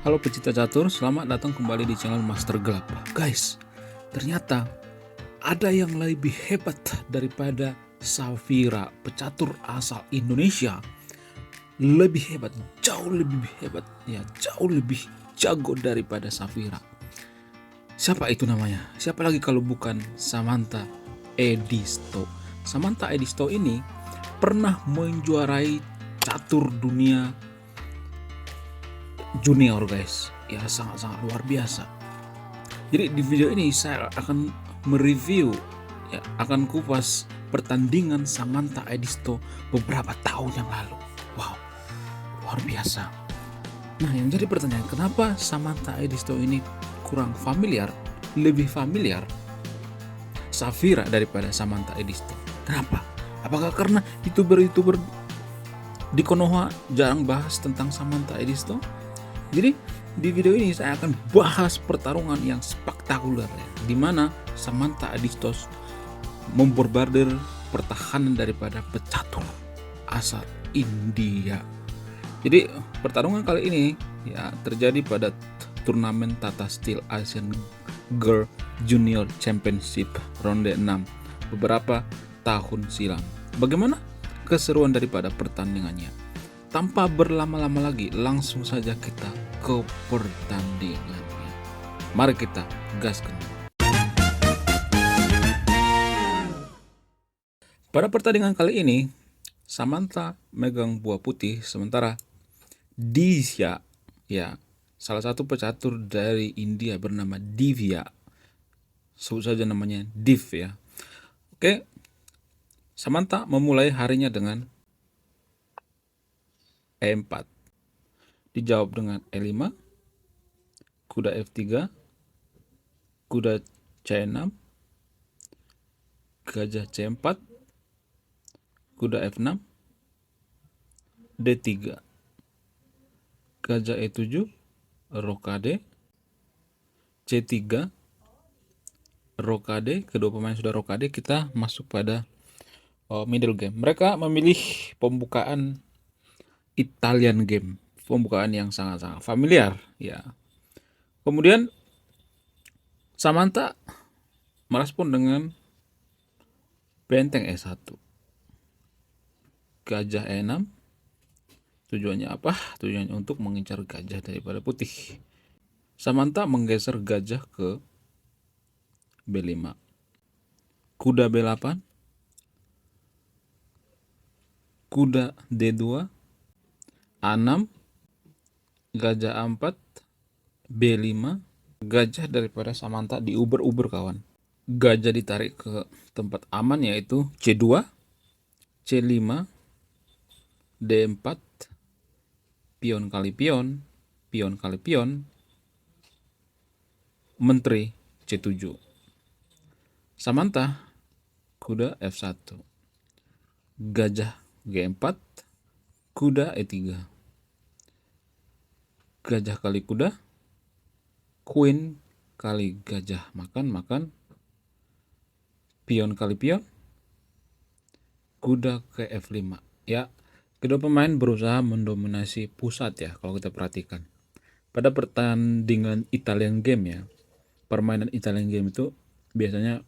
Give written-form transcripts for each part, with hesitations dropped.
Halo pecinta catur, selamat datang kembali di channel Master Gelap. Guys, ternyata ada yang lebih hebat daripada Safira, pecatur asal Indonesia. Lebih hebat, jauh lebih hebat, ya jauh lebih jago daripada Safira. Siapa itu namanya? Siapa lagi kalau bukan Samantha Edisto. Samantha Edisto ini pernah menjuarai catur dunia junior, guys. Ya sangat-sangat luar biasa. Jadi di video ini saya akan mereview, ya, akan kupas pertandingan Samantha Edisto beberapa tahun yang lalu. Wow, luar biasa. Nah, yang jadi pertanyaan, kenapa Samantha Edisto ini kurang familiar, lebih familiar Safira daripada Samantha Edisto? Kenapa? Apakah karena youtuber-youtuber di Konoha jarang bahas tentang Samantha Edisto? Jadi di video ini saya akan bahas pertarungan yang spektakuler, ya, di mana Samantha Edisto memborbardir pertahanan daripada pecatur asal India. Jadi pertarungan kali ini ya terjadi pada turnamen Tata Steel Asian Girl Junior Championship ronde 6 beberapa tahun silam. Bagaimana keseruan daripada pertandingannya? Tanpa berlama-lama lagi, langsung saja kita ke pertandingannya. Mari kita gaskan. Pada pertandingan kali ini, Samantha megang buah putih, sementara Disha, ya, salah satu pecatur dari India bernama Divya, sebut saja namanya Div, ya. Oke, Samantha memulai harinya dengan E4, dijawab dengan E5, kuda F3, kuda C6, gajah C4, kuda F6, D3, gajah E7, rokade, C3, rokade. Kedua pemain sudah rokade, kita masuk pada middle game. Mereka memilih pembukaan Italian game, pembukaan yang sangat-sangat familiar, ya. Kemudian Samantha merespon dengan benteng E1, gajah E6. Tujuannya apa? Tujuannya untuk mengincar gajah daripada putih. Samantha menggeser gajah ke B5, kuda B8, kuda D2, A6, gajah A4, B5. Gajah daripada Samantha diuber-uber, kawan. Gajah ditarik ke tempat aman, yaitu C2, C5, D4, pion kali pion, pion kali pion, menteri C7. Samantha kuda F1, gajah G4, kuda E3, gajah kali kuda, queen kali gajah, makan, pion kali pion, kuda ke F5. Ya, kedua pemain berusaha mendominasi pusat, ya, kalau kita perhatikan. Pada pertandingan Italian game, ya, permainan Italian game itu biasanya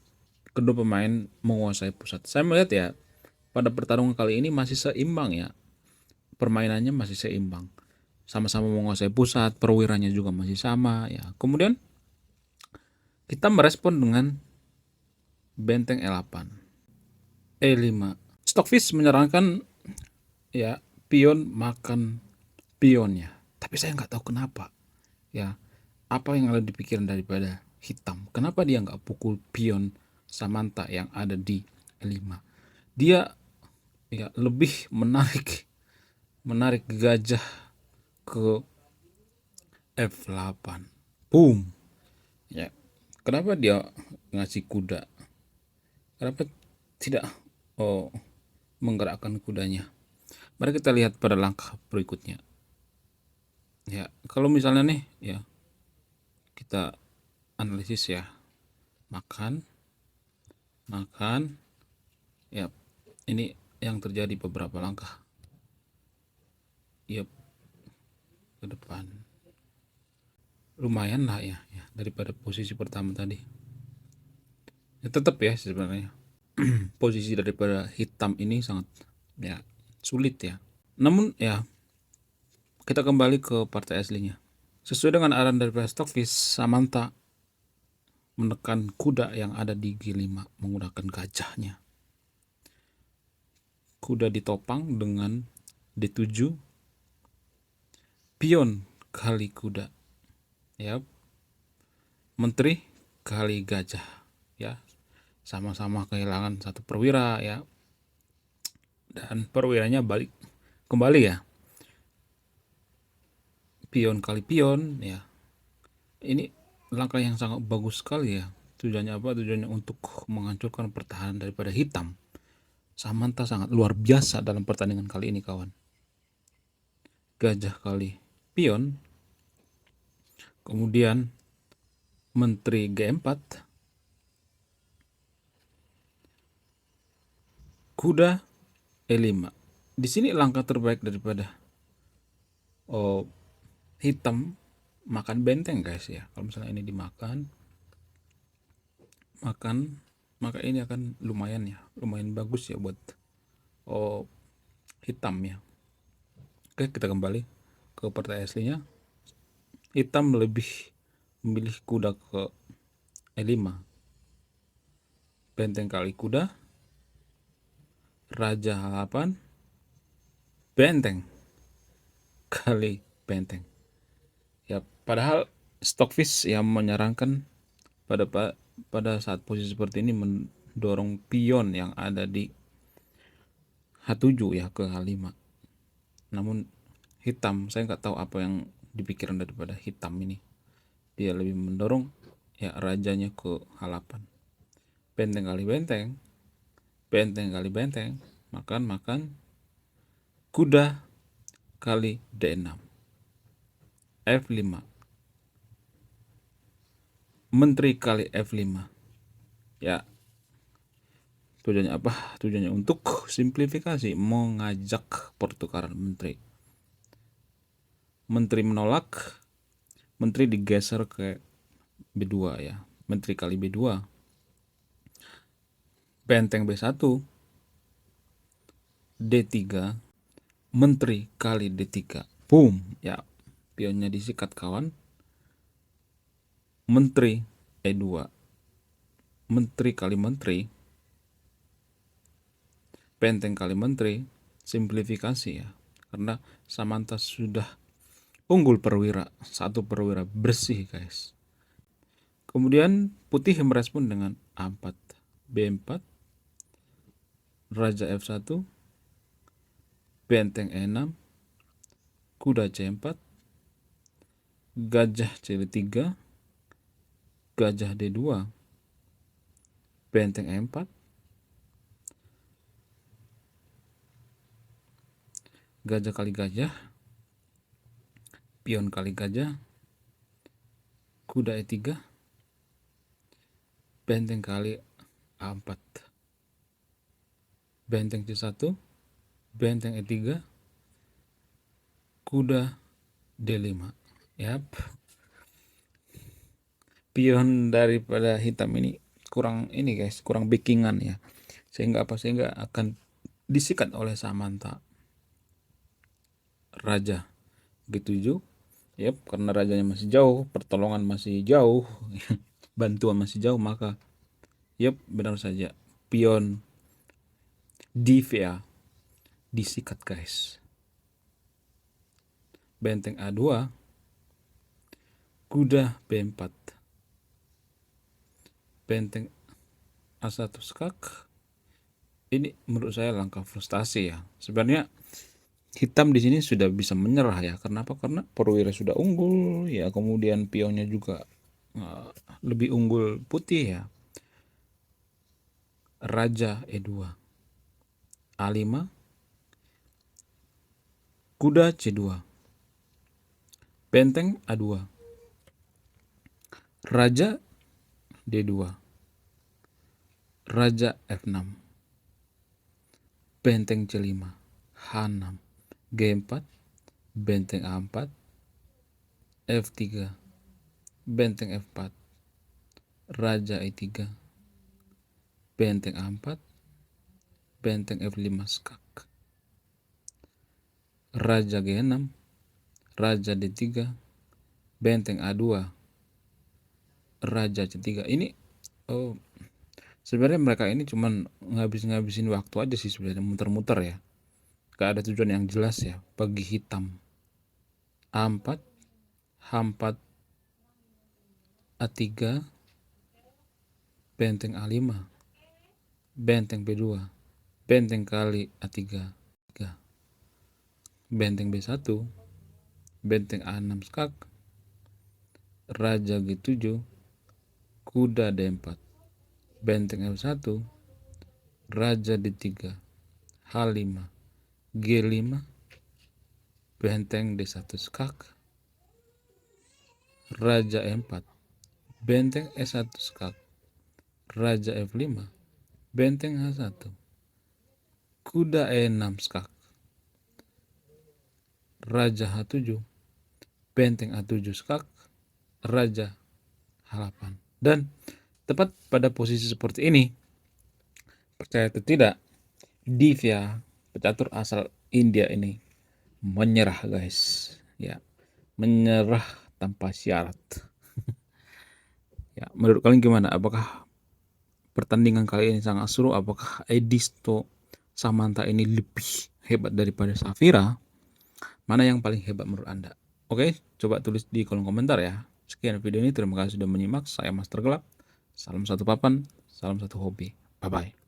kedua pemain menguasai pusat. Saya melihat, ya, pada pertarungan kali ini masih seimbang, ya. Permainannya masih seimbang. Sama-sama menguasai pusat, perwiranya juga masih sama, ya. Kemudian kita merespon dengan benteng E8, E5. Stockfish menyarankan, ya, pion makan pionnya. Tapi saya nggak tahu kenapa, ya, apa yang ada di pikiran daripada hitam. Kenapa dia nggak pukul pion Samantha yang ada di E5? Dia, ya, lebih menarik gajah ke F8. Boom. Ya. Kenapa dia ngasih kuda? Kenapa tidak menggerakkan kudanya? Mari kita lihat pada langkah berikutnya. Ya, kalau misalnya nih, ya, kita analisis, ya. Makan, ya, ini yang terjadi beberapa langkah, ya, ke depan. lumayan lah ya, daripada posisi pertama tadi. Ya, tetap ya sebenarnya posisi daripada hitam ini sangat ya sulit ya. Namun ya kita kembali ke partai aslinya. Sesuai dengan arahan daripada Stockfish, Samantha menekan kuda yang ada di G5 menggunakan gajahnya. Kuda ditopang dengan D7, pion kali kuda, ya, menteri kali gajah, ya, sama-sama kehilangan satu perwira ya, dan perwiranya balik kembali ya. Pion kali pion ya, ini langkah yang sangat bagus sekali ya. Tujuannya apa? Tujuannya untuk menghancurkan pertahanan daripada hitam. Samantha sangat luar biasa dalam pertandingan kali ini kawan. Gajah kali pion, kemudian menteri G4, kuda E5. Di sini langkah terbaik daripada hitam makan benteng guys ya. Kalau misalnya ini dimakan, maka ini akan lumayan ya, lumayan bagus ya buat hitam ya. Oke, kita kembali ke partai aslinya. Hitam lebih memilih kuda ke E5, benteng kali kuda, raja H8, benteng kali benteng. Ya, padahal Stockfish yang menyarankan pada saat posisi seperti ini mendorong pion yang ada di H7 ya ke H5. Namun hitam, saya nggak tahu apa yang dipikiran daripada hitam ini. Dia lebih mendorong ya rajanya ke H8. Benteng kali benteng, benteng kali benteng, makan kuda kali D6, F5, menteri kali F5. Ya, tujuannya apa? Tujuannya untuk simplifikasi, mengajak pertukaran menteri. Menteri menolak, menteri digeser ke B2 ya, menteri kali B2, benteng B1, D3, menteri kali D3, boom ya, pionnya disikat kawan. Menteri E2, menteri kali menteri, benteng kali menteri, simplifikasi ya, karena Samantha sudah unggul perwira, satu perwira bersih guys. Kemudian putih merespon dengan A4, B4, raja F1, benteng E6, kuda C4, gajah C3, gajah D2, benteng E4, gajah kali gajah, pion kali gajah, kuda E3, benteng kali A4, benteng C1, benteng E3, kuda D5. Yap, pion daripada hitam ini kurang ini guys, kurang backingan ya, sehingga akan disikat oleh Samantha. Raja G7, yep, karena rajanya masih jauh, pertolongan masih jauh, bantuan masih jauh, maka yep, benar saja pion DVA disikat guys. Benteng A2, kuda B4, benteng A1 skak. Ini menurut saya langkah frustasi ya. Sebenarnya hitam di sini sudah bisa menyerah ya. Kenapa? Karena perwira sudah unggul ya, kemudian pionnya juga lebih unggul putih ya. Raja E2, A5, kuda C2, benteng A2, raja D2, raja F6, benteng C5, H6, G4, benteng A4, F3, benteng F4, raja E3, benteng A4, benteng F5 skak, raja G6, raja D3, benteng A2, raja C3. Ini sebenarnya mereka ini cuman ngabisin waktu aja sih sebenarnya, muter-muter ya. Gak ada tujuan yang jelas ya bagi hitam. A4, H4, A3, benteng A5, benteng B2, benteng kali A3, benteng B1, benteng A6 skak, raja G7, kuda D4, benteng F1, raja D3, H5, G5, benteng D1 skak, raja E4, benteng E1 skak, raja F5, benteng H1, kuda E6 skak, raja H7, benteng A7 skak, raja H8. Dan tepat pada posisi seperti ini, percaya atau tidak, Divya, pecatur asal India ini menyerah guys, ya, menyerah tanpa syarat. Ya, menurut kalian gimana? Apakah pertandingan kali ini sangat seru? Apakah Edisto Samantha ini lebih hebat daripada Safira? Mana yang paling hebat menurut Anda? Oke, coba tulis di kolom komentar ya. Sekian video ini, terima kasih sudah menyimak. Saya Master Gelap. Salam satu papan, salam satu hobi. Bye-bye.